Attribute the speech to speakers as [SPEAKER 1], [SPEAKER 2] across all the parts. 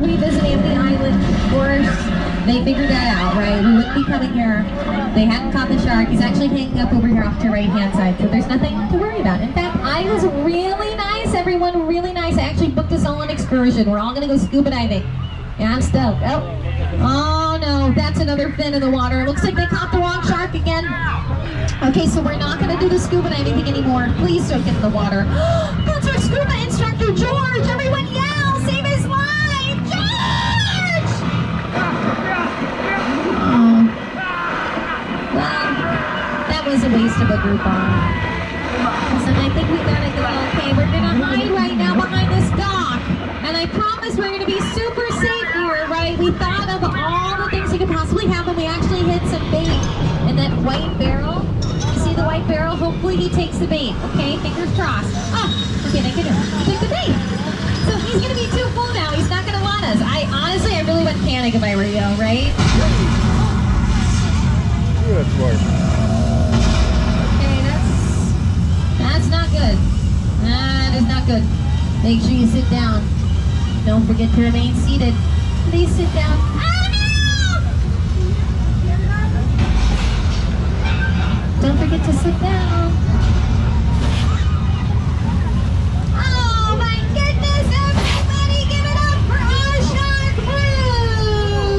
[SPEAKER 1] be visiting the island. Of course, they figured that out, right? We wouldn't be coming here. They hadn't caught the shark. He's actually hanging up over here off to your right-hand side, so there's nothing to worry about. In fact, I was really nice, everyone, really nice. I actually booked us all an excursion. We're all gonna go scuba diving. Yeah, I'm stoked. Oh no, that's another fin in the water. It looks like they caught the wrong shark again. Okay, so we're not gonna do the scuba diving thing anymore. Please don't get in the water. That's our scuba instructor, George. Everyone yell, save his life, George! Oh. Well, that was a waste of a Groupon. Listen, I think we gotta go. Okay, we're gonna hide right now behind this dock. And I promise we're gonna be super safe here, right? We thought of all the things that could possibly happen. We actually hid some bait in that white barrel. You see the white barrel? Hopefully he takes the bait, okay? Fingers crossed. Oh, okay, thank goodness. He took the bait. So he's gonna be too full now. He's not gonna want us. Honestly, I really would panic if I were you, right?
[SPEAKER 2] Good work.
[SPEAKER 1] Okay, that's not good. That is not good. Make sure you sit down. Don't forget to remain seated. Please sit down. Oh no! Don't forget to sit down. Oh my goodness! Everybody give it up for our shark,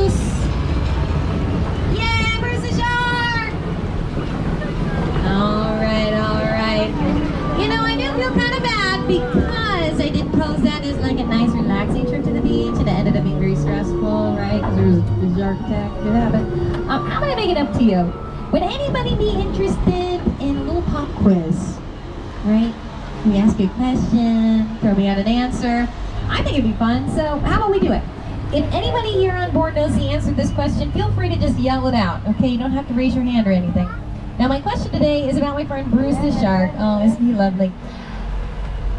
[SPEAKER 1] Bruce! Yeah, Bruce the shark! Alright, alright. You know, I do feel kind of bad because I did pose that as like a nice relaxing trip to the beach and it ended up being very stressful, right? Because there was a shark attack. It happened. I'm going to make it up to you. Would anybody be interested in a little pop quiz? Right? We ask you a question, throw me out an answer. I think it'd be fun, so how about we do it? If anybody here on board knows the answer to this question, feel free to just yell it out, okay? You don't have to raise your hand or anything. Now my question today is about my friend Bruce the shark. Oh, isn't he lovely?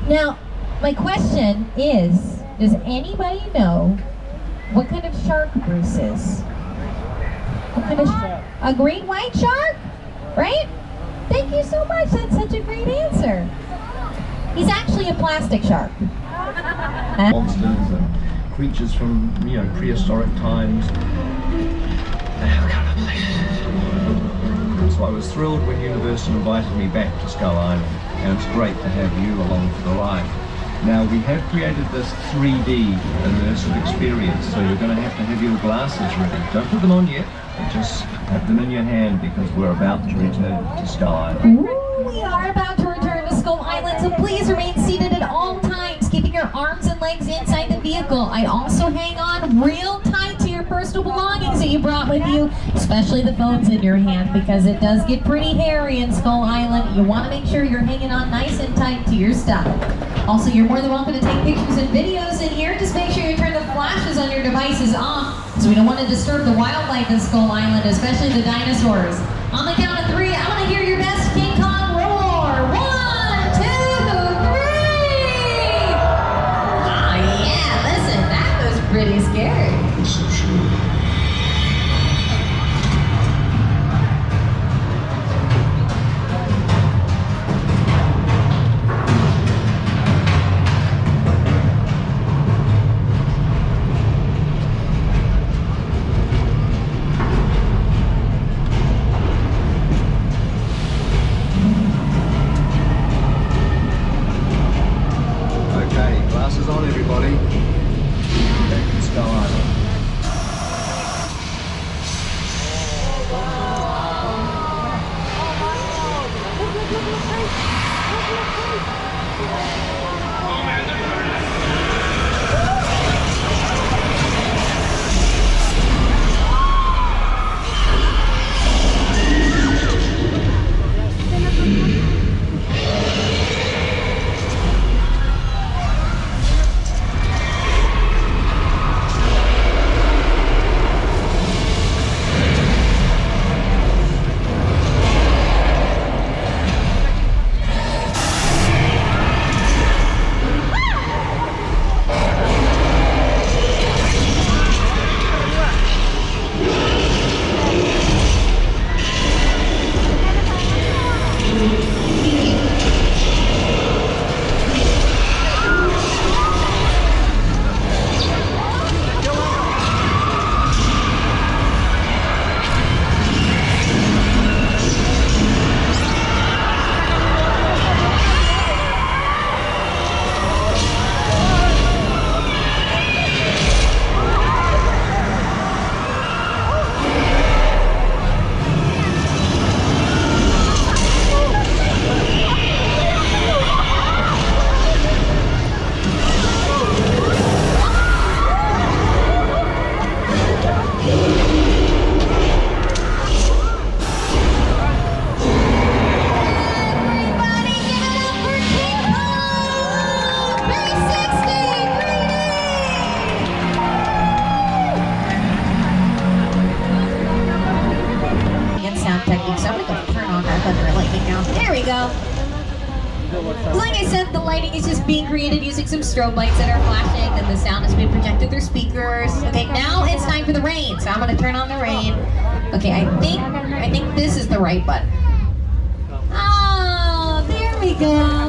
[SPEAKER 1] Now, my question is, does anybody know what kind of shark Bruce is? What kind of shark? A great white shark? Right? Thank you so much. That's such a great answer. He's actually a plastic shark.
[SPEAKER 3] Monsters and creatures from, prehistoric times. So I was thrilled when Universal invited me back to Skull Island, and it's great to have you along for the ride. Now we have created this 3D immersive experience, so you're going to have your glasses ready. Don't put them on yet, but just have them in your hand because we're about to return to Skull Island.
[SPEAKER 1] Ooh, we are about to return to Skull Island, so please remain seated at all times, keeping your arms and legs inside the vehicle. I'd also hang on real tight to your personal belongings that you brought with you, especially the phones in your hand, because it does get pretty hairy in Skull Island. You want to make sure you're hanging on nice and tight to your stuff. Also, you're more than welcome to take pictures and videos in here. Just make sure you turn the flashes on your devices off, because we don't want to disturb the wildlife in Skull Island, especially the dinosaurs. On the count of 3, I want to hear your best King Kong roar. 1, 2, 3! Oh yeah, listen, that was pretty scary.
[SPEAKER 3] Glasses on, everybody. Back to Skull Island.
[SPEAKER 1] lighting is just being created using some strobe lights that are flashing, and the sound is being projected through speakers. Okay, now it's time for the rain. So I'm gonna turn on the rain. Okay, I think this is the right button. Oh, there we go.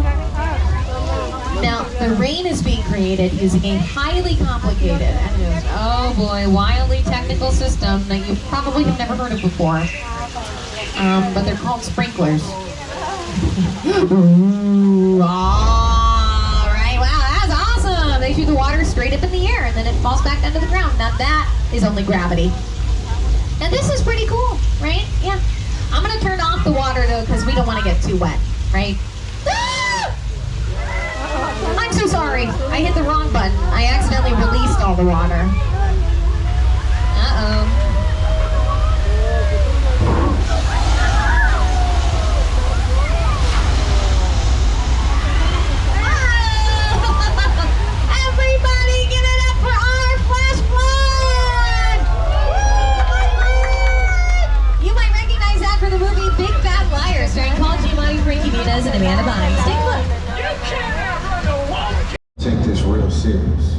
[SPEAKER 1] Now, the rain is being created using a highly complicated and oh boy, wildly technical system that you probably have never heard of before. But they're called sprinklers. Ooh, all right, wow, that's awesome. They shoot the water straight up in the air and then it falls back down to the ground. Now that is only gravity. Now this is pretty cool, right? Yeah. I'm gonna turn off the water though because we don't want to get too wet, right? I'm so sorry. I hit the wrong button. I accidentally released all the water. Uh-oh. Everybody give it up for our flash flood! You might recognize that from the movie Big Fat Liar, starring Paul Giamatti, Frankie Muniz, and Amanda Bynes. Take a look.
[SPEAKER 2] Take this real serious.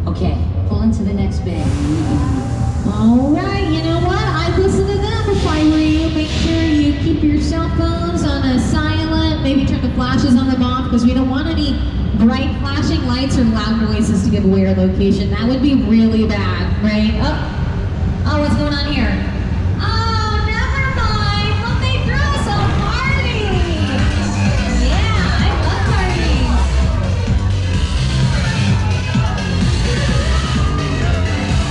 [SPEAKER 1] Okay, pull into the next bay. All right, you know what? I'd listen to them if I were you. Make sure you keep your cell phones on a silent. Maybe turn the flashes on them off because we don't want any bright flashing lights or loud noises to give away our location. That would be really bad, right? Oh, what's going on here? Oh, never mind. Well, they threw us a party. Yeah, I love parties.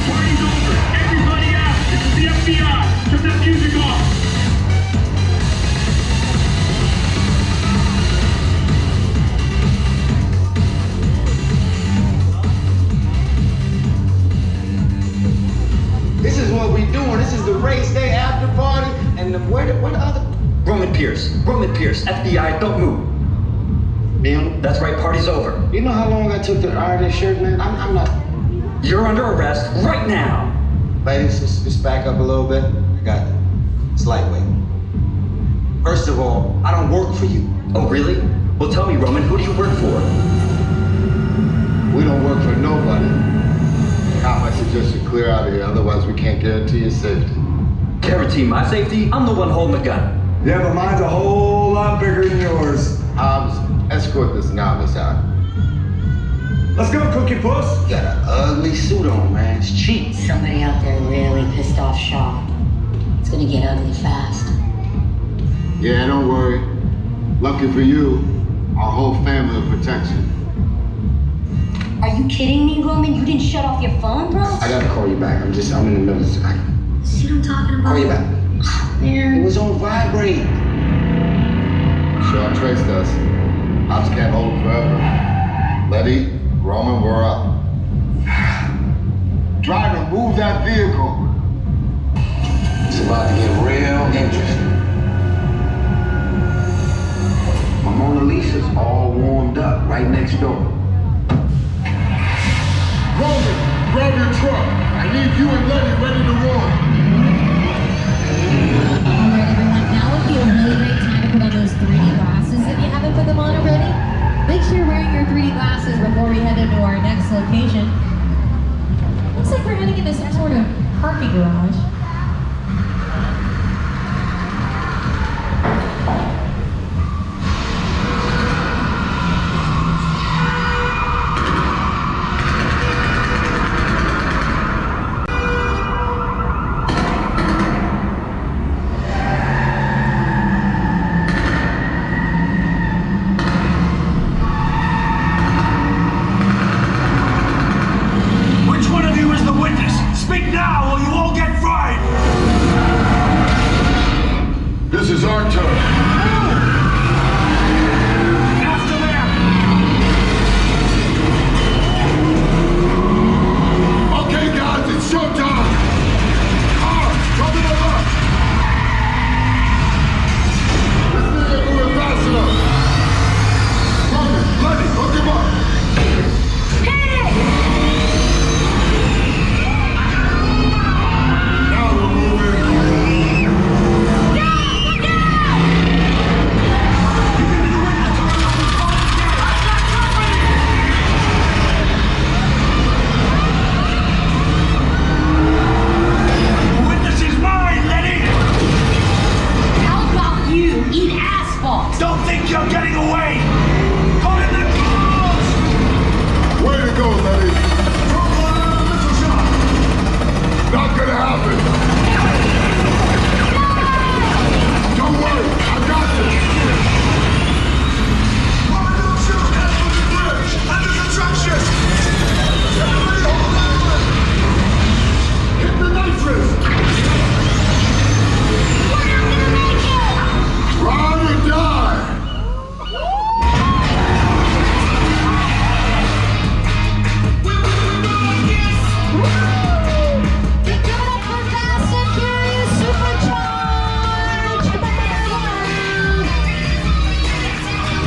[SPEAKER 4] Party's over. Everybody out. This is the FBI. Turn that music off.
[SPEAKER 2] This is what we doing. This is the race day after party. And where the other?
[SPEAKER 5] Roman Pierce, FBI, don't move.
[SPEAKER 2] Man,
[SPEAKER 5] That's right, party's over.
[SPEAKER 2] you know how long I took to iron this shirt, man? I'm not.
[SPEAKER 5] You're under arrest right now.
[SPEAKER 2] Ladies, just back up a little bit. I got it. It's lightweight. First of all, I don't work for you.
[SPEAKER 5] Oh, really? Well, tell me, Roman, who do you work for?
[SPEAKER 6] We don't work for nobody. I suggest you clear out of here, otherwise we can't guarantee your safety.
[SPEAKER 5] Guarantee my safety? I'm the one holding the gun.
[SPEAKER 6] Yeah, but mine's a whole lot bigger than yours. Escort this novice out.
[SPEAKER 2] Let's go, Cookie Puss.
[SPEAKER 7] You got an ugly suit on, man. It's cheap.
[SPEAKER 8] Somebody out there really pissed off Shaw. It's gonna get ugly fast.
[SPEAKER 6] Yeah, don't worry. Lucky for you, our whole family will protect you.
[SPEAKER 8] Are you kidding me, Roman? You didn't shut off your phone, bro?
[SPEAKER 7] I gotta call you back. I'm in the middle of
[SPEAKER 8] See what I'm talking about?
[SPEAKER 7] Call you back.
[SPEAKER 8] Man.
[SPEAKER 7] It was on vibrate.
[SPEAKER 6] Shaw traced us. Ops can't hold it forever. Letty, Roman, we're up. Driver, move that vehicle.
[SPEAKER 7] It's about to get real interesting. My Mona Lisa's all warmed up right next door.
[SPEAKER 6] Roman, grab your truck. I need you and Letty ready to roll.
[SPEAKER 1] Alright everyone, now would be a really great time to put on those 3D glasses if you haven't put them on already. Make sure you're wearing your 3D glasses before we head into our next location. Looks like we're heading into some sort of parking garage.